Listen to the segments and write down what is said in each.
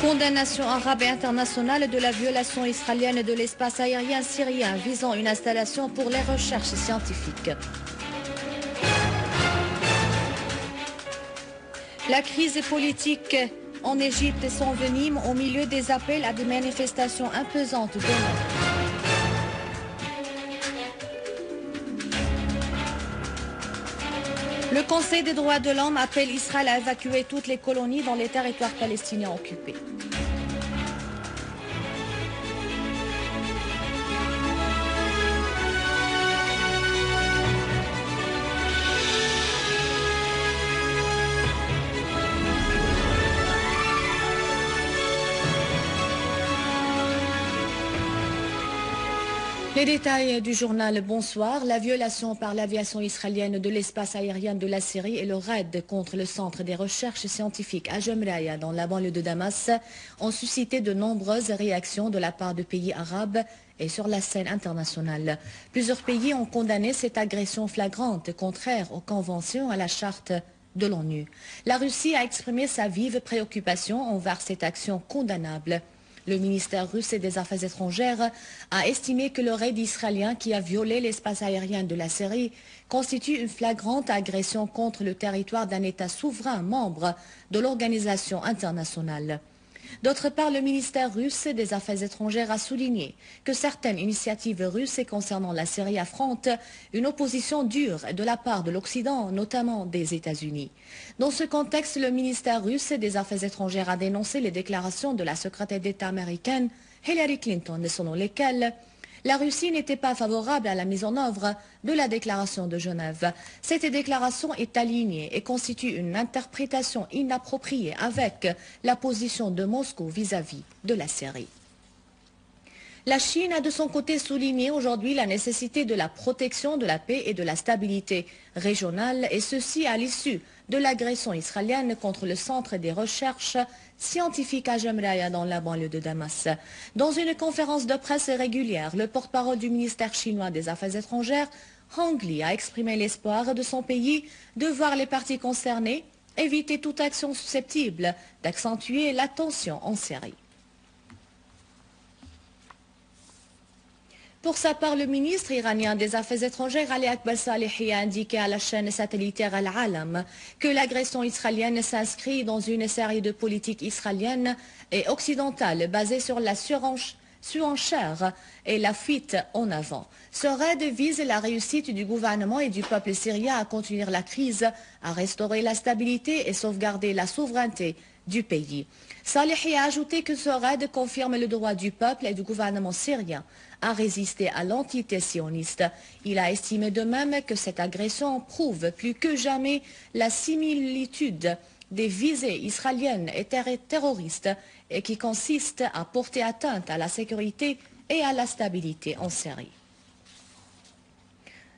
Condamnation arabe et internationale de la violation israélienne de l'espace aérien syrien visant une installation pour les recherches scientifiques. La crise politique en Égypte s'envenime au milieu des appels à des manifestations imposantes demain. Le Conseil des droits de l'homme appelle Israël à évacuer toutes les colonies dans les territoires palestiniens occupés. Les détails du journal Bonsoir, la violation par l'aviation israélienne de l'espace aérien de la Syrie et le raid contre le centre des recherches scientifiques à Jemraya dans la banlieue de Damas ont suscité de nombreuses réactions de la part de pays arabes et sur la scène internationale. Plusieurs pays ont condamné cette agression flagrante, contraire aux conventions à la charte de l'ONU. La Russie a exprimé sa vive préoccupation envers cette action condamnable. Le ministère russe des Affaires étrangères a estimé que le raid israélien qui a violé l'espace aérien de la Syrie constitue une flagrante agression contre le territoire d'un État souverain membre de l'organisation internationale. D'autre part, le ministère russe des Affaires étrangères a souligné que certaines initiatives russes concernant la Syrie affrontent une opposition dure de la part de l'Occident, notamment des États-Unis. Dans ce contexte, le ministère russe des Affaires étrangères a dénoncé les déclarations de la secrétaire d'État américaine Hillary Clinton, selon lesquelles la Russie n'était pas favorable à la mise en œuvre de la déclaration de Genève. Cette déclaration est alignée et constitue une interprétation inappropriée avec la position de Moscou vis-à-vis de la Syrie. La Chine a de son côté souligné aujourd'hui la nécessité de la protection de la paix et de la stabilité régionale, et ceci à l'issue de l'agression israélienne contre le centre des recherches scientifiques à Jemraya dans la banlieue de Damas. Dans une conférence de presse régulière, le porte-parole du ministère chinois des Affaires étrangères, Hong Li, a exprimé l'espoir de son pays de voir les parties concernées éviter toute action susceptible d'accentuer la tension en Syrie. Pour sa part, le ministre iranien des Affaires étrangères, Ali Akbar Salehi, a indiqué à la chaîne satellitaire Al-Alam que l'agression israélienne s'inscrit dans une série de politiques israéliennes et occidentales basées sur la surenchère et la fuite en avant. Ce raid vise la réussite du gouvernement et du peuple syrien à contenir la crise, à restaurer la stabilité et sauvegarder la souveraineté du pays. Salehi a ajouté que ce raid confirme le droit du peuple et du gouvernement syrien à résister à l'entité sioniste. Il a estimé de même que cette agression prouve plus que jamais la similitude des visées israéliennes et terroristes et qui consiste à porter atteinte à la sécurité et à la stabilité en Syrie.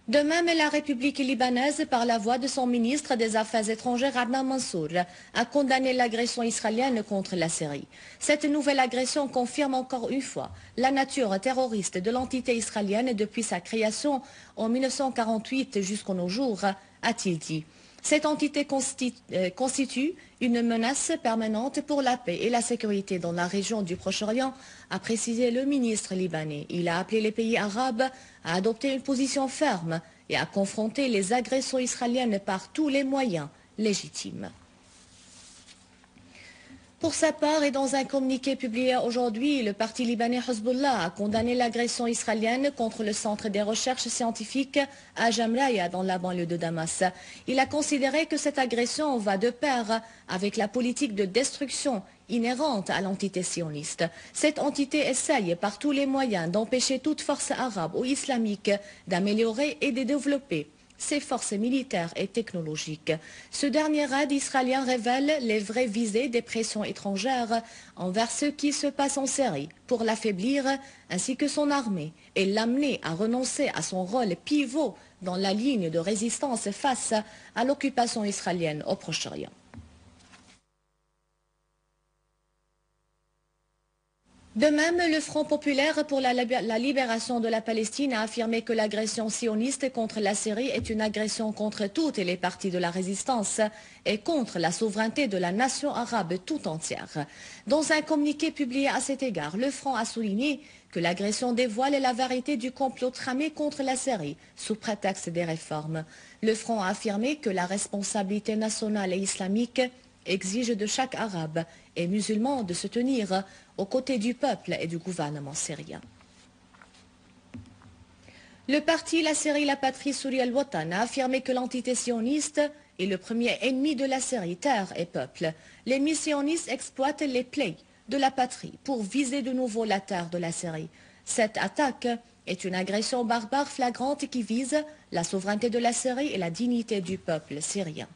De même, la République libanaise, par la voix de son ministre des Affaires étrangères, Adnan Mansour, a condamné l'agression israélienne contre la Syrie. Cette nouvelle agression confirme encore une fois la nature terroriste de l'entité israélienne depuis sa création en 1948 jusqu'à nos jours, a-t-il dit. Cette entité constitue une menace permanente pour la paix et la sécurité dans la région du Proche-Orient, a précisé le ministre libanais. Il a appelé les pays arabes à adopter une position ferme et à confronter les agressions israéliennes par tous les moyens légitimes. Pour sa part, et dans un communiqué publié aujourd'hui, le parti libanais Hezbollah a condamné l'agression israélienne contre le centre des recherches scientifiques à Jemraya dans la banlieue de Damas. Il a considéré que cette agression va de pair avec la politique de destruction inhérente à l'entité sioniste. Cette entité essaye par tous les moyens d'empêcher toute force arabe ou islamique d'améliorer et de développer ses forces militaires et technologiques. Ce dernier raid israélien révèle les vraies visées des pressions étrangères envers ce qui se passe en Syrie pour l'affaiblir ainsi que son armée et l'amener à renoncer à son rôle pivot dans la ligne de résistance face à l'occupation israélienne au Proche-Orient. De même, le Front populaire pour la libération de la Palestine a affirmé que l'agression sioniste contre la Syrie est une agression contre toutes les parties de la résistance et contre la souveraineté de la nation arabe tout entière. Dans un communiqué publié à cet égard, le Front a souligné que l'agression dévoile la vérité du complot tramé contre la Syrie sous prétexte des réformes. Le Front a affirmé que la responsabilité nationale et islamique exige de chaque arabe et musulman de se tenir aux côtés du peuple et du gouvernement syrien. Le parti La Syrie, la patrie Souria al-Watan a affirmé que l'entité sioniste est le premier ennemi de la Syrie, terre et peuple. L'ennemi sioniste exploite les plaies de la patrie pour viser de nouveau la terre de la Syrie. Cette attaque est une agression barbare flagrante qui vise la souveraineté de la Syrie et la dignité du peuple syrien.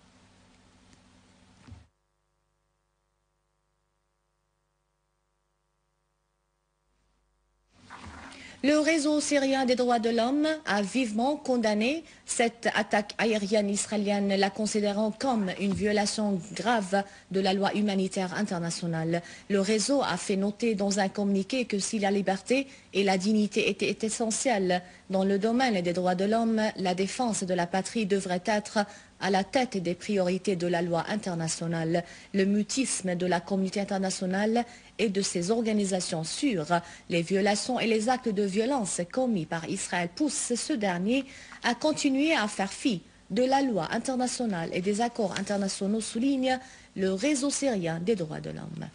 Le réseau syrien des droits de l'homme a vivement condamné cette attaque aérienne israélienne, la considérant comme une violation grave de la loi humanitaire internationale. Le réseau a fait noter dans un communiqué que si la liberté et la dignité étaient essentielles dans le domaine des droits de l'homme, la défense de la patrie devrait être à la tête des priorités de la loi internationale. Le mutisme de la communauté internationale et de ses organisations sur les violations et les actes de violence commis par Israël pousse ce dernier à continuer à faire fi de la loi internationale et des accords internationaux, souligne le réseau syrien des droits de l'homme.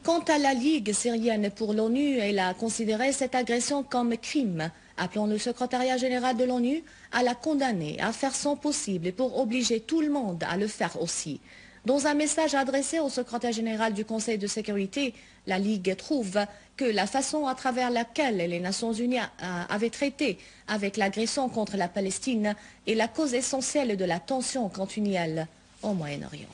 Quant à la Ligue syrienne pour l'ONU, elle a considéré cette agression comme crime, appelant le secrétariat général de l'ONU à la condamner, à faire son possible pour obliger tout le monde à le faire aussi. Dans un message adressé au secrétaire général du Conseil de sécurité, la Ligue trouve que la façon à travers laquelle les Nations unies avaient traité avec l'agression contre la Palestine est la cause essentielle de la tension continuelle au Moyen-Orient.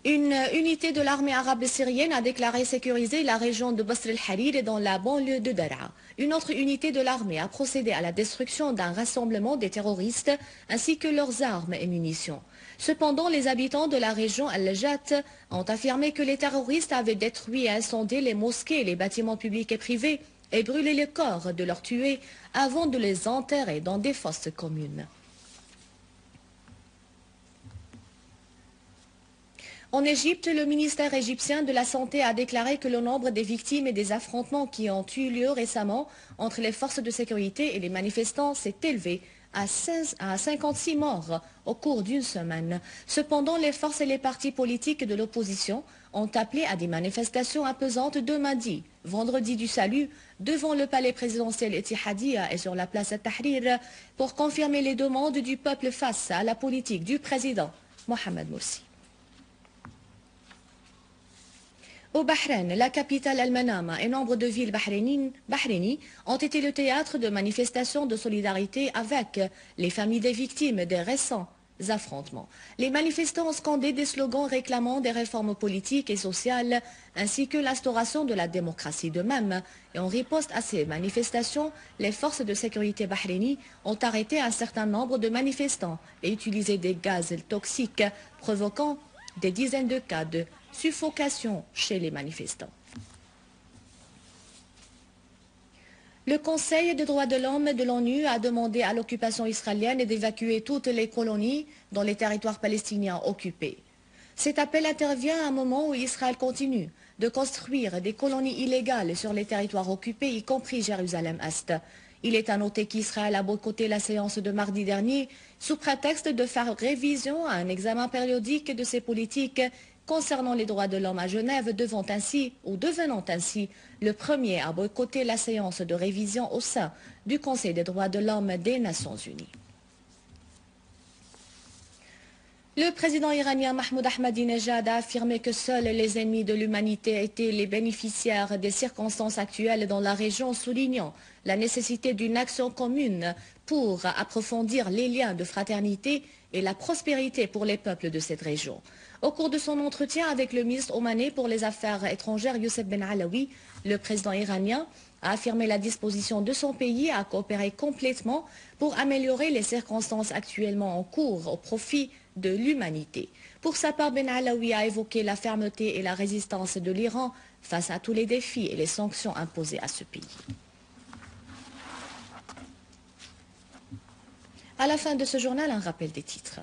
Une unité de l'armée arabe syrienne a déclaré sécuriser la région de Basr el-Harir dans la banlieue de Daraa. Une autre unité de l'armée a procédé à la destruction d'un rassemblement des terroristes ainsi que leurs armes et munitions. Cependant, les habitants de la région Al-Jat ont affirmé que les terroristes avaient détruit et incendié les mosquées, les bâtiments publics et privés et brûlé les corps de leurs tués avant de les enterrer dans des fosses communes. En Égypte, le ministère égyptien de la Santé a déclaré que le nombre des victimes et des affrontements qui ont eu lieu récemment entre les forces de sécurité et les manifestants s'est élevé à 56 morts au cours d'une semaine. Cependant, les forces et les partis politiques de l'opposition ont appelé à des manifestations impesantes de mardi, vendredi du salut, devant le palais présidentiel Etihadiyya et sur la place Tahrir pour confirmer les demandes du peuple face à la politique du président Mohamed Morsi. Au Bahreïn, la capitale Al-Manama et nombre de villes bahreïnies ont été le théâtre de manifestations de solidarité avec les familles des victimes des récents affrontements. Les manifestants ont scandé des slogans réclamant des réformes politiques et sociales ainsi que l'instauration de la démocratie. De même, et en riposte à ces manifestations, les forces de sécurité bahreïnies ont arrêté un certain nombre de manifestants et utilisé des gaz toxiques provoquant des dizaines de cas de suffocation chez les manifestants. Le Conseil des droits de l'homme de l'ONU a demandé à l'occupation israélienne d'évacuer toutes les colonies dans les territoires palestiniens occupés. Cet appel intervient à un moment où Israël continue de construire des colonies illégales sur les territoires occupés, y compris Jérusalem-Est. Il est à noter qu'Israël a boycotté la séance de mardi dernier sous prétexte de faire révision à un examen périodique de ses politiques concernant les droits de l'homme à Genève, devenant ainsi le premier à boycotter la séance de révision au sein du Conseil des droits de l'homme des Nations unies. Le président iranien Mahmoud Ahmadinejad a affirmé que seuls les ennemis de l'humanité étaient les bénéficiaires des circonstances actuelles dans la région, soulignant la nécessité d'une action commune pour approfondir les liens de fraternité et la prospérité pour les peuples de cette région. Au cours de son entretien avec le ministre omanais pour les Affaires étrangères Youssef Ben Alaoui, le président iranien a affirmé la disposition de son pays à coopérer complètement pour améliorer les circonstances actuellement en cours au profit de l'humanité. Pour sa part, Ben Alaoui a évoqué la fermeté et la résistance de l'Iran face à tous les défis et les sanctions imposées à ce pays. À la fin de ce journal, un rappel des titres.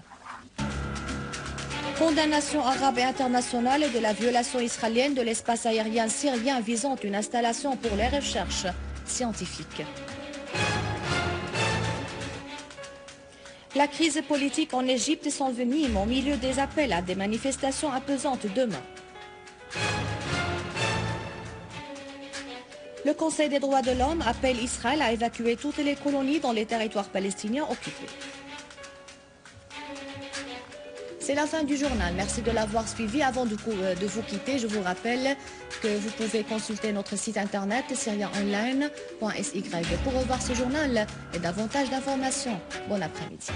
Condamnation arabe et internationale de la violation israélienne de l'espace aérien syrien visant une installation pour les recherches scientifiques. La crise politique en Égypte s'envenime au milieu des appels à des manifestations apaisantes demain. Le Conseil des droits de l'homme appelle Israël à évacuer toutes les colonies dans les territoires palestiniens occupés. C'est la fin du journal. Merci de l'avoir suivi. Avant de vous quitter, je vous rappelle que vous pouvez consulter notre site internet syriaonline.sy pour revoir ce journal et davantage d'informations. Bon après-midi.